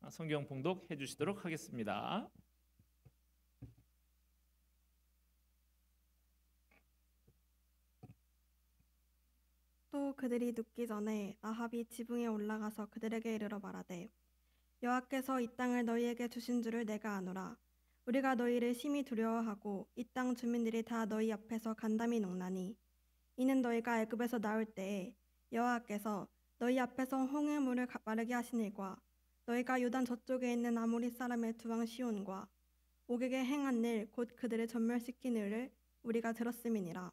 성경 봉독해 주시도록 하겠습니다. 또 그들이 눕기 전에 아합이 지붕에 올라가서 그들에게 이르러 말하되, 여호와께서 이 땅을 너희에게 주신 줄을 내가 아노라. 우리가 너희를 심히 두려워하고 이 땅 주민들이 다 너희 앞에서 간담이 녹나니, 이는 너희가 애굽에서 나올 때에 여호와께서 너희 앞에서 홍해 물을 마르게 하신 일과 너희가 요단 저쪽에 있는 아모리 사람의 두 왕 시온과 옥에게 행한 일 곧 그들을 전멸시킨 일을 우리가 들었음이니라.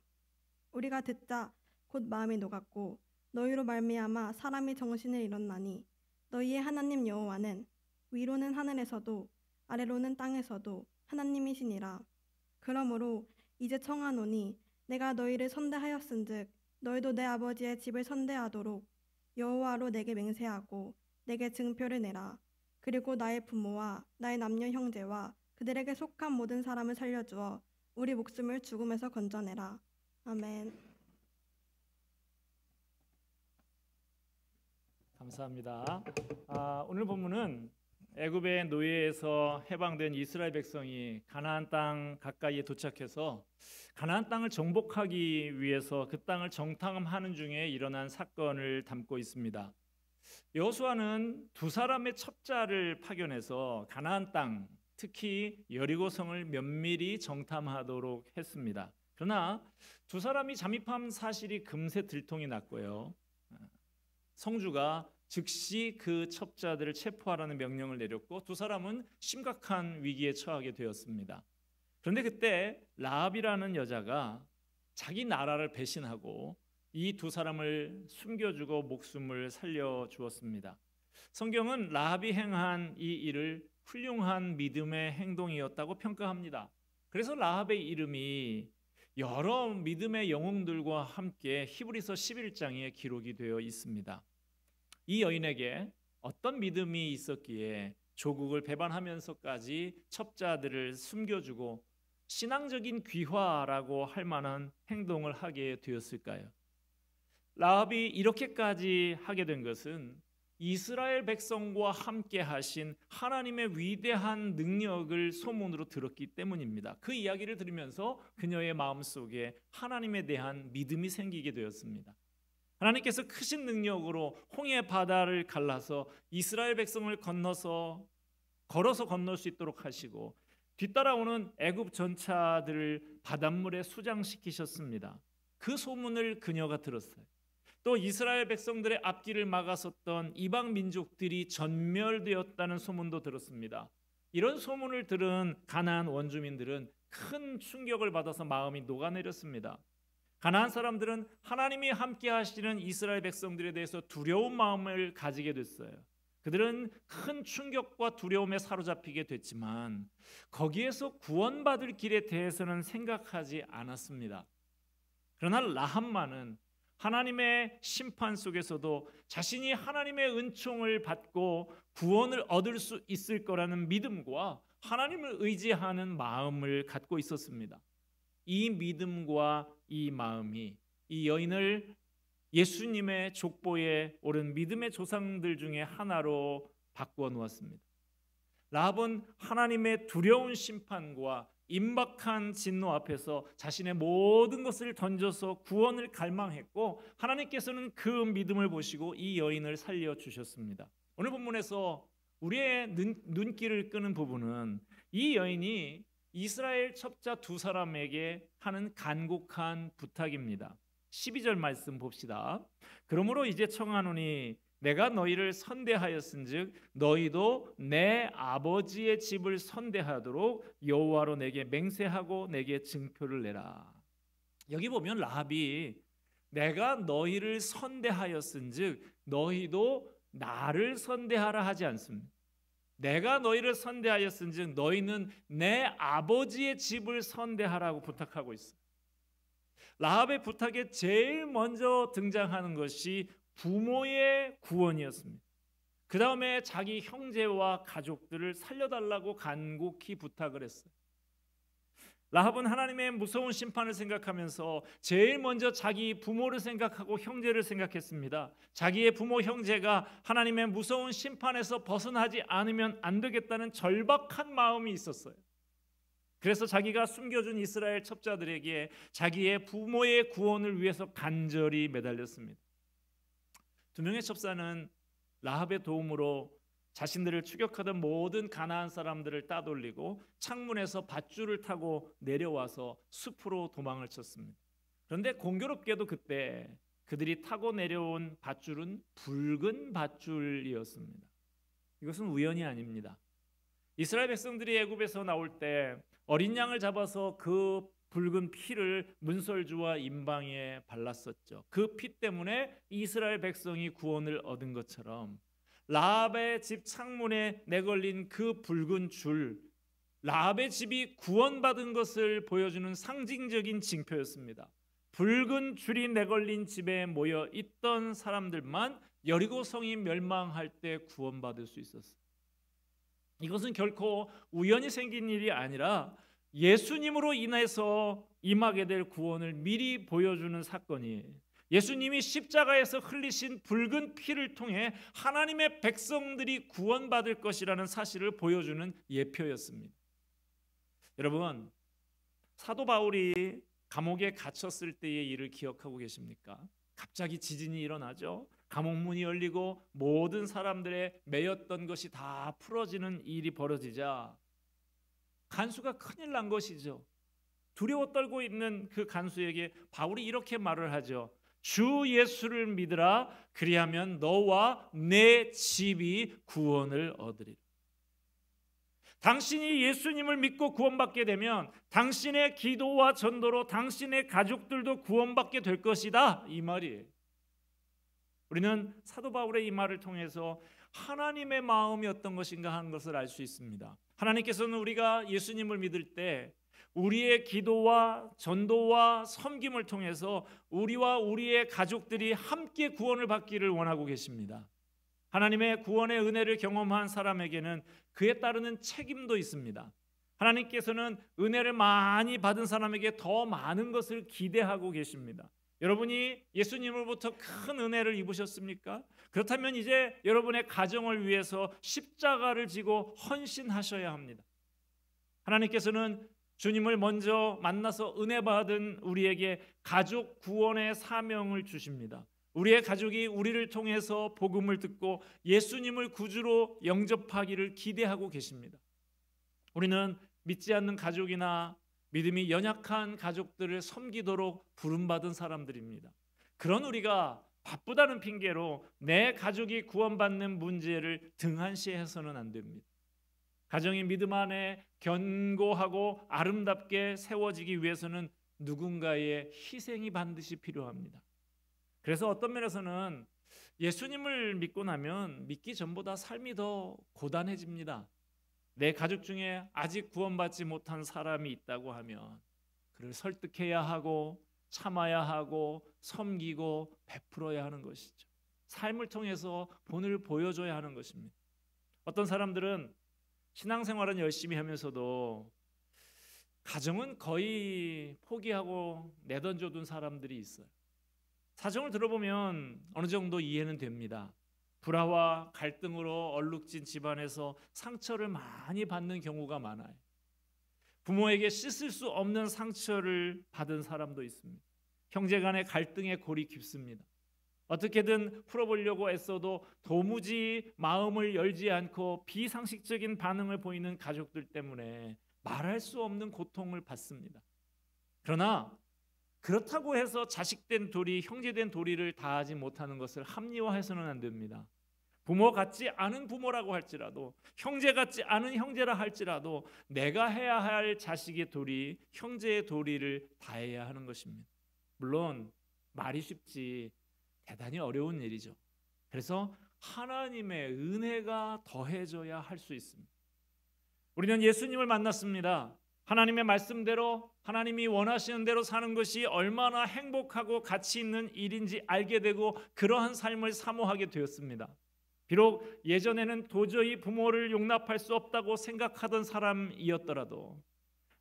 우리가 듣자 곧 마음이 녹았고 너희로 말미암아 사람이 정신을 잃었나니, 너희의 하나님 여호와는 위로는 하늘에서도 아래로는 땅에서도 하나님이시니라. 그러므로 이제 청하노니 내가 너희를 선대하였은즉 너희도 내 아버지의 집을 선대하도록 여호와로 내게 맹세하고 내게 증표를 내라. 그리고 나의 부모와 나의 남녀 형제와 그들에게 속한 모든 사람을 살려주어 우리 목숨을 죽음에서 건져내라. 아멘. 감사합니다. 오늘 본문은 애굽의 노예에서 해방된 이스라엘 백성이 가나안 땅 가까이에 도착해서 가나안 땅을 정복하기 위해서 그 땅을 정탐하는 중에 일어난 사건을 담고 있습니다. 여호수아는 두 사람의 첩자를 파견해서 가나안 땅, 특히 여리고성을 면밀히 정탐하도록 했습니다. 그러나 두 사람이 잠입한 사실이 금세 들통이 났고요. 성주가 즉시 그 첩자들을 체포하라는 명령을 내렸고 두 사람은 심각한 위기에 처하게 되었습니다. 그런데 그때 라합이라는 여자가 자기 나라를 배신하고 이 두 사람을 숨겨주고 목숨을 살려주었습니다. 성경은 라합이 행한 이 일을 훌륭한 믿음의 행동이었다고 평가합니다. 그래서 라합의 이름이 여러 믿음의 영웅들과 함께 히브리서 11장에 기록이 되어 있습니다. 이 여인에게 어떤 믿음이 있었기에 조국을 배반하면서까지 첩자들을 숨겨주고 신앙적인 귀화라고 할 만한 행동을 하게 되었을까요? 라합이 이렇게까지 하게 된 것은 이스라엘 백성과 함께 하신 하나님의 위대한 능력을 소문으로 들었기 때문입니다. 그 이야기를 들으면서 그녀의 마음속에 하나님에 대한 믿음이 생기게 되었습니다. 하나님께서 크신 능력으로 홍해 바다를 갈라서 이스라엘 백성을 걸어서 건널 수 있도록 하시고 뒤따라오는 애굽 전차들을 바닷물에 수장시키셨습니다. 그 소문을 그녀가 들었어요. 또 이스라엘 백성들의 앞길을 막았었던 이방 민족들이 전멸되었다는 소문도 들었습니다. 이런 소문을 들은 가나안 원주민들은 큰 충격을 받아서 마음이 녹아내렸습니다. 가나안 사람들은 하나님이 함께 하시는 이스라엘 백성들에 대해서 두려운 마음을 가지게 됐어요. 그들은 큰 충격과 두려움에 사로잡히게 됐지만 거기에서 구원받을 길에 대해서는 생각하지 않았습니다. 그러나 라합만은 하나님의 심판 속에서도 자신이 하나님의 은총을 받고 구원을 얻을 수 있을 거라는 믿음과 하나님을 의지하는 마음을 갖고 있었습니다. 이 믿음과 이 마음이 이 여인을 예수님의 족보에 오른 믿음의 조상들 중에 하나로 바꾸어 놓았습니다. 라합은 하나님의 두려운 심판과 임박한 진노 앞에서 자신의 모든 것을 던져서 구원을 갈망했고 하나님께서는 그 믿음을 보시고 이 여인을 살려주셨습니다. 오늘 본문에서 우리의 눈길을 끄는 부분은 이 여인이 이스라엘 첩자 두 사람에게 하는 간곡한 부탁입니다. 12절 말씀 봅시다. 그러므로 이제 청하노니 내가 너희를 선대하였은즉 너희도 내 아버지의 집을 선대하도록 여호와로 내게 맹세하고 내게 증표를 내라. 여기 보면 라합이 내가 너희를 선대하였은즉 너희도 나를 선대하라 하지 않습니다. 내가 너희를 선대하였은즉 너희는 내 아버지의 집을 선대하라고 부탁하고 있어요. 라합의 부탁에 제일 먼저 등장하는 것이 부모의 구원이었습니다. 그 다음에 자기 형제와 가족들을 살려달라고 간곡히 부탁을 했어요. 라합은 하나님의 무서운 심판을 생각하면서 제일 먼저 자기 부모를 생각하고 형제를 생각했습니다. 자기의 부모 형제가 하나님의 무서운 심판에서 벗어나지 않으면 안 되겠다는 절박한 마음이 있었어요. 그래서 자기가 숨겨준 이스라엘 첩자들에게 자기의 부모의 구원을 위해서 간절히 매달렸습니다. 두 명의 첩자는 라합의 도움으로 자신들을 추격하던 모든 가나안 사람들을 따돌리고 창문에서 밧줄을 타고 내려와서 숲으로 도망을 쳤습니다. 그런데 공교롭게도 그때 그들이 타고 내려온 밧줄은 붉은 밧줄이었습니다. 이것은 우연이 아닙니다. 이스라엘 백성들이 애굽에서 나올 때 어린 양을 잡아서 그 붉은 피를 문설주와 임방에 발랐었죠. 그 피 때문에 이스라엘 백성이 구원을 얻은 것처럼 라합의 집 창문에 내걸린 그 붉은 줄, 라합의 집이 구원받은 것을 보여주는 상징적인 징표였습니다. 붉은 줄이 내걸린 집에 모여 있던 사람들만 여리고 성이 멸망할 때 구원받을 수 있었어요. 이것은 결코 우연히 생긴 일이 아니라 예수님으로 인해서 임하게 될 구원을 미리 보여주는 사건이에요. 예수님이 십자가에서 흘리신 붉은 피를 통해 하나님의 백성들이 구원받을 것이라는 사실을 보여주는 예표였습니다. 여러분, 사도 바울이 감옥에 갇혔을 때의 일을 기억하고 계십니까? 갑자기 지진이 일어나죠. 감옥문이 열리고 모든 사람들의 매였던 것이 다 풀어지는 일이 벌어지자 간수가 큰일 난 것이죠. 두려워 떨고 있는 그 간수에게 바울이 이렇게 말을 하죠. 주 예수를 믿으라. 그리하면 너와 내 집이 구원을 얻으리라. 당신이 예수님을 믿고 구원받게 되면 당신의 기도와 전도로 당신의 가족들도 구원받게 될 것이다, 이 말이에요. 우리는 사도 바울의 이 말을 통해서 하나님의 마음이 어떤 것인가 하는 것을 알 수 있습니다. 하나님께서는 우리가 예수님을 믿을 때 우리의 기도와 전도와 섬김을 통해서 우리와 우리의 가족들이 함께 구원을 받기를 원하고 계십니다. 하나님의 구원의 은혜를 경험한 사람에게는 그에 따르는 책임도 있습니다. 하나님께서는 은혜를 많이 받은 사람에게 더 많은 것을 기대하고 계십니다. 여러분이 예수님으로부터 큰 은혜를 입으셨습니까? 그렇다면 이제 여러분의 가정을 위해서 십자가를 지고 헌신하셔야 합니다. 하나님께서는 주님을 먼저 만나서 은혜 받은 우리에게 가족 구원의 사명을 주십니다. 우리의 가족이 우리를 통해서 복음을 듣고 예수님을 구주로 영접하기를 기대하고 계십니다. 우리는 믿지 않는 가족이나 믿음이 연약한 가족들을 섬기도록 부름받은 사람들입니다. 그런 우리가 바쁘다는 핑계로 내 가족이 구원받는 문제를 등한시해서는 안 됩니다. 가정이 믿음 안에 견고하고 아름답게 세워지기 위해서는 누군가의 희생이 반드시 필요합니다. 그래서 어떤 면에서는 예수님을 믿고 나면 믿기 전보다 삶이 더 고단해집니다. 내 가족 중에 아직 구원받지 못한 사람이 있다고 하면 그를 설득해야 하고 참아야 하고 섬기고 베풀어야 하는 것이죠. 삶을 통해서 본을 보여줘야 하는 것입니다. 어떤 사람들은 신앙생활은 열심히 하면서도 가정은 거의 포기하고 내던져둔 사람들이 있어요. 사정을 들어보면 어느 정도 이해는 됩니다. 불화와 갈등으로 얼룩진 집안에서 상처를 많이 받는 경우가 많아요. 부모에게 씻을 수 없는 상처를 받은 사람도 있습니다. 형제 간의 갈등의 골이 깊습니다. 어떻게든 풀어보려고 애써도 도무지 마음을 열지 않고 비상식적인 반응을 보이는 가족들 때문에 말할 수 없는 고통을 받습니다. 그러나 그렇다고 해서 자식된 도리, 형제된 도리를 다하지 못하는 것을 합리화해서는 안 됩니다. 부모 같지 않은 부모라고 할지라도, 형제 같지 않은 형제라 할지라도 내가 해야 할 자식의 도리, 형제의 도리를 다해야 하는 것입니다. 물론 말이 쉽지 대단히 어려운 일이죠. 그래서 하나님의 은혜가 더해져야 할 수 있습니다. 우리는 예수님을 만났습니다. 하나님의 말씀대로 하나님이 원하시는 대로 사는 것이 얼마나 행복하고 가치 있는 일인지 알게 되고 그러한 삶을 사모하게 되었습니다. 비록 예전에는 도저히 부모를 용납할 수 없다고 생각하던 사람이었더라도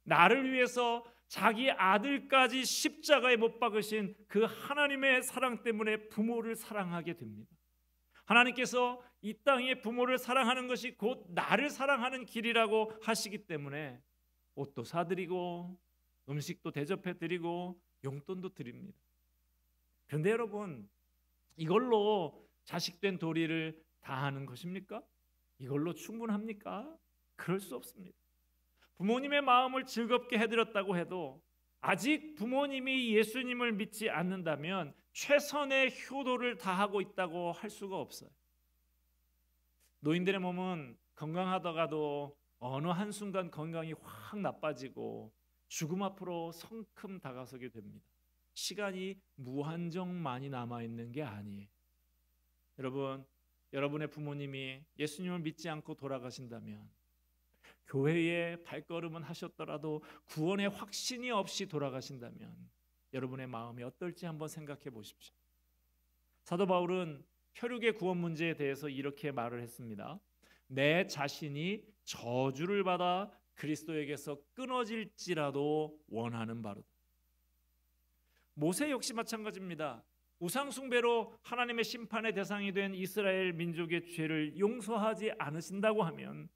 나를 위해서 자기 아들까지 십자가에 못 박으신 그 하나님의 사랑 때문에 부모를 사랑하게 됩니다. 하나님께서 이 땅에 부모를 사랑하는 것이 곧 나를 사랑하는 길이라고 하시기 때문에 옷도 사드리고 음식도 대접해드리고 용돈도 드립니다. 그런데 여러분, 이걸로 자식된 도리를 다하는 것입니까? 이걸로 충분합니까? 그럴 수 없습니다. 부모님의 마음을 즐겁게 해드렸다고 해도 아직 부모님이 예수님을 믿지 않는다면 최선의 효도를 다하고 있다고 할 수가 없어요. 노인들의 몸은 건강하다가도 어느 한순간 건강이 확 나빠지고 죽음 앞으로 성큼 다가서게 됩니다. 시간이 무한정 많이 남아있는 게 아니에요. 여러분, 여러분의 부모님이 예수님을 믿지 않고 돌아가신다면, 교회에 발걸음은 하셨더라도 구원의 확신이 없이 돌아가신다면 여러분의 마음이 어떨지 한번 생각해 보십시오. 사도 바울은 혈육의 구원 문제에 대해서 이렇게 말을 했습니다. 내 자신이 저주를 받아 그리스도에게서 끊어질지라도 원하는 바로다. 모세 역시 마찬가지입니다. 우상 숭배로 하나님의 심판의 대상이 된 이스라엘 민족의 죄를 용서하지 않으신다고 하면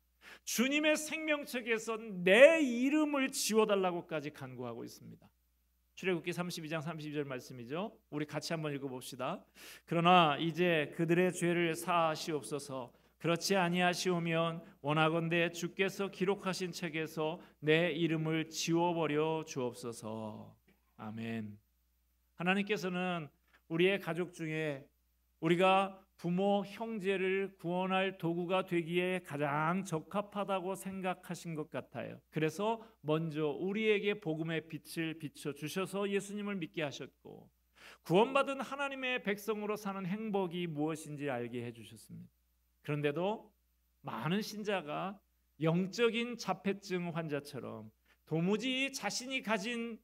주님의 생명책에서 내 이름을 지워달라고까지 간구하고 있습니다. 출애굽기 32장 32절 말씀이죠. 우리 같이 한번 읽어봅시다. 그러나 이제 그들의 죄를 사하시옵소서. 그렇지 아니하시오면 원하건대 주께서 기록하신 책에서 내 이름을 지워버려 주옵소서. 아멘. 하나님께서는 우리의 가족 중에 우리가 부모, 형제를 구원할 도구가 되기에 가장 적합하다고 생각하신 것 같아요. 그래서 먼저 우리에게 복음의 빛을 비춰주셔서 예수님을 믿게 하셨고, 구원받은 하나님의 백성으로 사는 행복이 무엇인지 알게 해주셨습니다. 그런데도 많은 신자가 영적인 자폐증 환자처럼 도무지 자신이 가진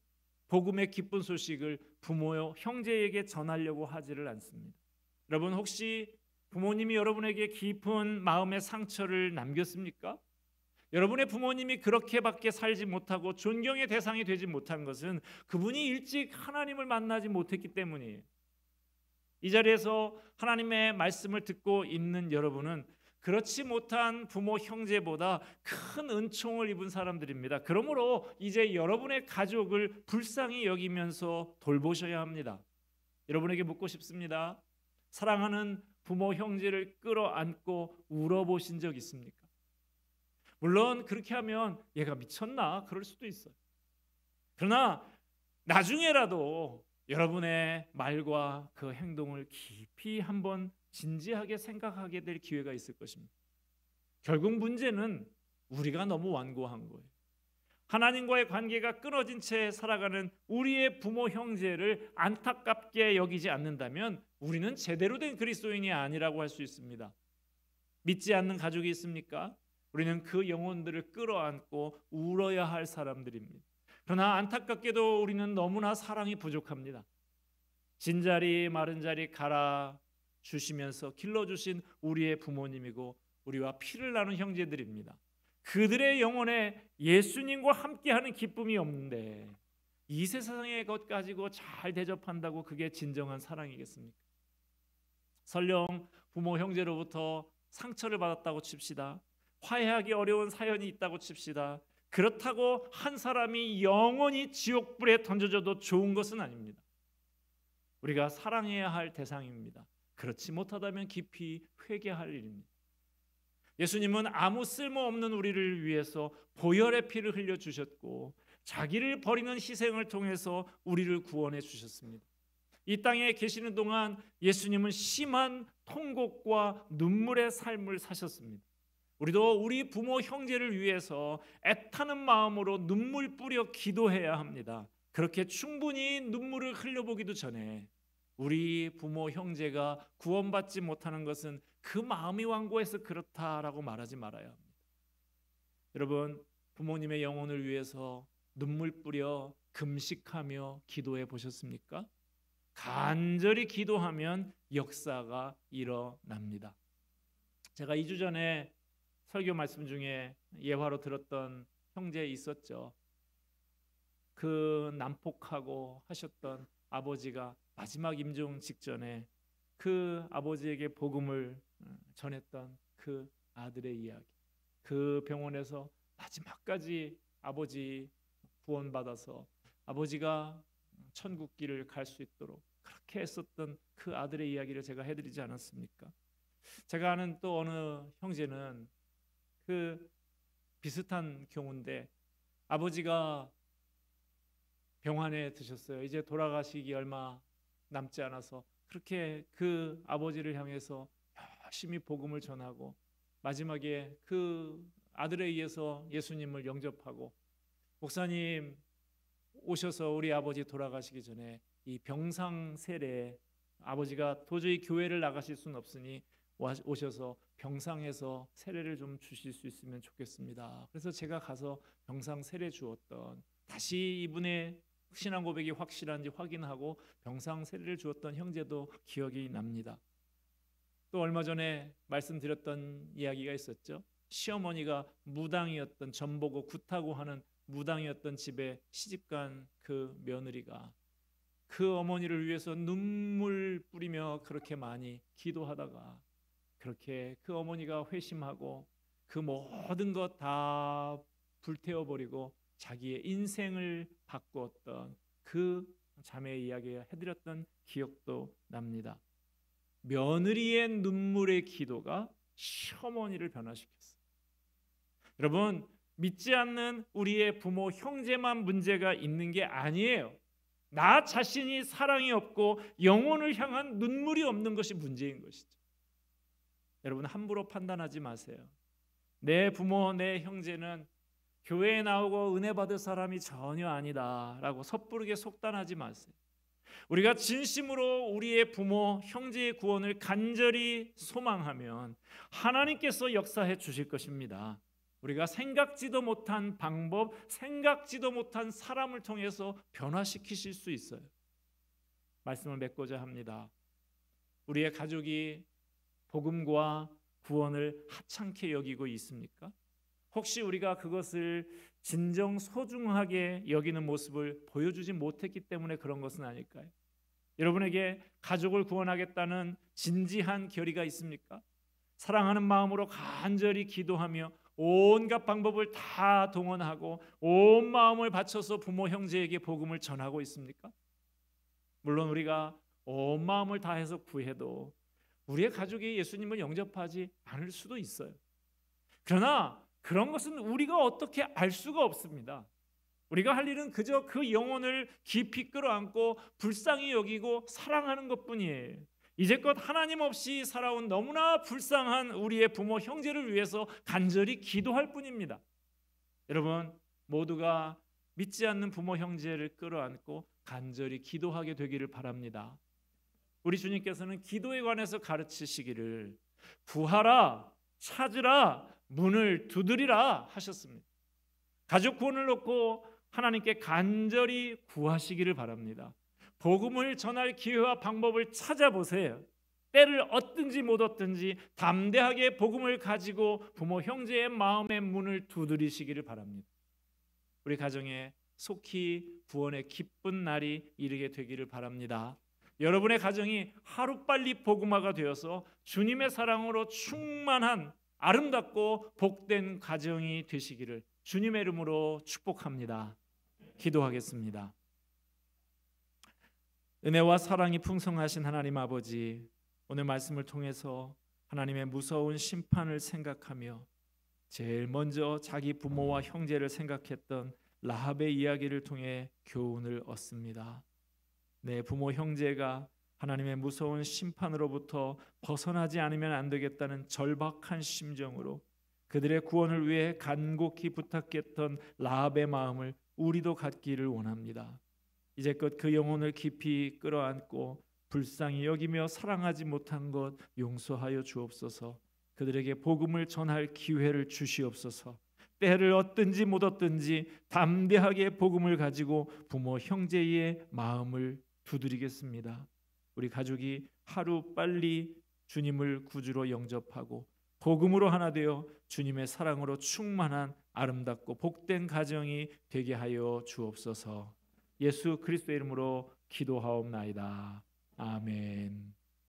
복음의 기쁜 소식을 부모요, 형제에게 전하려고 하지를 않습니다. 여러분, 혹시 부모님이 여러분에게 깊은 마음의 상처를 남겼습니까? 여러분의 부모님이 그렇게밖에 살지 못하고 존경의 대상이 되지 못한 것은 그분이 일찍 하나님을 만나지 못했기 때문이에요. 이 자리에서 하나님의 말씀을 듣고 있는 여러분은 그렇지 못한 부모, 형제보다 큰 은총을 입은 사람들입니다. 그러므로 이제 여러분의 가족을 불쌍히 여기면서 돌보셔야 합니다. 여러분에게 묻고 싶습니다. 사랑하는 부모, 형제를 끌어안고 울어보신 적 있습니까? 물론 그렇게 하면 얘가 미쳤나? 그럴 수도 있어요. 그러나 나중에라도 여러분의 말과 그 행동을 깊이 한번 진지하게 생각하게 될 기회가 있을 것입니다. 결국 문제는 우리가 너무 완고한 거예요. 하나님과의 관계가 끊어진 채 살아가는 우리의 부모, 형제를 안타깝게 여기지 않는다면 우리는 제대로 된 그리스도인이 아니라고 할 수 있습니다. 믿지 않는 가족이 있습니까? 우리는 그 영혼들을 끌어안고 울어야 할 사람들입니다. 그러나 안타깝게도 우리는 너무나 사랑이 부족합니다. 진자리 마른 자리 갈아 주시면서 길러주신 우리의 부모님이고 우리와 피를 나눈 형제들입니다. 그들의 영혼에 예수님과 함께하는 기쁨이 없는데 이 세상의 것 가지고 잘 대접한다고 그게 진정한 사랑이겠습니까? 설령 부모, 형제로부터 상처를 받았다고 칩시다. 화해하기 어려운 사연이 있다고 칩시다. 그렇다고 한 사람이 영원히 지옥불에 던져져도 좋은 것은 아닙니다. 우리가 사랑해야 할 대상입니다. 그렇지 못하다면 깊이 회개할 일입니다. 예수님은 아무 쓸모없는 우리를 위해서 보혈의 피를 흘려주셨고 자기를 버리는 희생을 통해서 우리를 구원해 주셨습니다. 이 땅에 계시는 동안 예수님은 심한 통곡과 눈물의 삶을 사셨습니다. 우리도 우리 부모, 형제를 위해서 애타는 마음으로 눈물 뿌려 기도해야 합니다. 그렇게 충분히 눈물을 흘려보기도 전에 우리 부모, 형제가 구원받지 못하는 것은 그 마음이 완고해서 그렇다라고 말하지 말아야 합니다. 여러분, 부모님의 영혼을 위해서 눈물 뿌려 금식하며 기도해 보셨습니까? 간절히 기도하면 역사가 일어납니다. 제가 2주 전에 설교 말씀 중에 예화로 들었던 형제 있었죠. 그 난폭하고 하셨던 아버지가 마지막 임종 직전에 그 아버지에게 복음을 전했던 그 아들의 이야기, 그 병원에서 마지막까지 아버지 구원받아서 아버지가 천국길을 갈 수 있도록 그렇게 했었던 그 아들의 이야기를 제가 해드리지 않았습니까? 제가 아는 또 어느 형제는 그 비슷한 경우인데 아버지가 병환에 드셨어요. 이제 돌아가시기 얼마 남지 않아서 그렇게 그 아버지를 향해서 열심히 복음을 전하고 마지막에 그 아들에 의해서 예수님을 영접하고, 목사님 오셔서 우리 아버지 돌아가시기 전에 이 병상 세례, 아버지가 도저히 교회를 나가실 수는 없으니 오셔서 병상에서 세례를 좀 주실 수 있으면 좋겠습니다. 그래서 제가 가서 병상 세례 주었던, 다시 이분의 신앙 고백이 확실한지 확인하고 병상 세례를 주었던 형제도 기억이 납니다. 또 얼마 전에 말씀드렸던 이야기가 있었죠. 시어머니가 무당이었던, 전보고 굿하고 하는 무당이었던 집에 시집간 그 며느리가 그 어머니를 위해서 눈물 뿌리며 그렇게 많이 기도하다가 그렇게 그 어머니가 회심하고 그 모든 것 다 불태워버리고 자기의 인생을 바꾸었던 그 자매의 이야기 해드렸던 기억도 납니다. 며느리의 눈물의 기도가 시어머니를 변화시켰어요. 여러분, 믿지 않는 우리의 부모, 형제만 문제가 있는 게 아니에요. 나 자신이 사랑이 없고 영혼을 향한 눈물이 없는 것이 문제인 것이죠. 여러분, 함부로 판단하지 마세요. 내 부모, 내 형제는 교회에 나오고 은혜 받을 사람이 전혀 아니다라고 섣부르게 속단하지 마세요. 우리가 진심으로 우리의 부모, 형제의 구원을 간절히 소망하면 하나님께서 역사해 주실 것입니다. 우리가 생각지도 못한 방법, 생각지도 못한 사람을 통해서 변화시키실 수 있어요. 말씀을 맺고자 합니다. 우리의 가족이 복음과 구원을 하찮게 여기고 있습니까? 혹시 우리가 그것을 진정 소중하게 여기는 모습을 보여주지 못했기 때문에 그런 것은 아닐까요? 여러분에게 가족을 구원하겠다는 진지한 결의가 있습니까? 사랑하는 마음으로 간절히 기도하며 온갖 방법을 다 동원하고 온 마음을 바쳐서 부모 형제에게 복음을 전하고 있습니까? 물론 우리가 온 마음을 다해서 구해도 우리의 가족이 예수님을 영접하지 않을 수도 있어요. 그러나 그런 것은 우리가 어떻게 알 수가 없습니다. 우리가 할 일은 그저 그 영혼을 깊이 끌어안고 불쌍히 여기고 사랑하는 것뿐이에요. 이제껏 하나님 없이 살아온 너무나 불쌍한 우리의 부모 형제를 위해서 간절히 기도할 뿐입니다. 여러분, 모두가 믿지 않는 부모 형제를 끌어안고 간절히 기도하게 되기를 바랍니다. 우리 주님께서는 기도에 관해서 가르치시기를 구하라, 찾으라, 문을 두드리라 하셨습니다. 가족 구원을 놓고 하나님께 간절히 구하시기를 바랍니다. 복음을 전할 기회와 방법을 찾아보세요. 때를 얻든지 못 얻든지 담대하게 복음을 가지고 부모 형제의 마음의 문을 두드리시기를 바랍니다. 우리 가정에 속히 구원의 기쁜 날이 이르게 되기를 바랍니다. 여러분의 가정이 하루빨리 복음화가 되어서 주님의 사랑으로 충만한 아름답고 복된 가정이 되시기를 주님의 이름으로 축복합니다. 기도하겠습니다. 은혜와 사랑이 풍성하신 하나님 아버지, 오늘 말씀을 통해서 하나님의 무서운 심판을 생각하며 제일 먼저 자기 부모와 형제를 생각했던 라합의 이야기를 통해 교훈을 얻습니다. 내 부모 형제가 하나님의 무서운 심판으로부터 벗어나지 않으면 안 되겠다는 절박한 심정으로 그들의 구원을 위해 간곡히 부탁했던 라합의 마음을 우리도 갖기를 원합니다. 이제껏 그 영혼을 깊이 끌어안고 불쌍히 여기며 사랑하지 못한 것 용서하여 주옵소서. 그들에게 복음을 전할 기회를 주시옵소서. 때를 얻든지 못 얻든지 담대하게 복음을 가지고 부모 형제의 마음을 두드리겠습니다. 우리 가족이 하루 빨리 주님을 구주로 영접하고 복음으로 하나 되어 주님의 사랑으로 충만한 아름답고 복된 가정이 되게 하여 주옵소서. 예수 그리스도의 이름으로 기도하옵나이다. 아멘.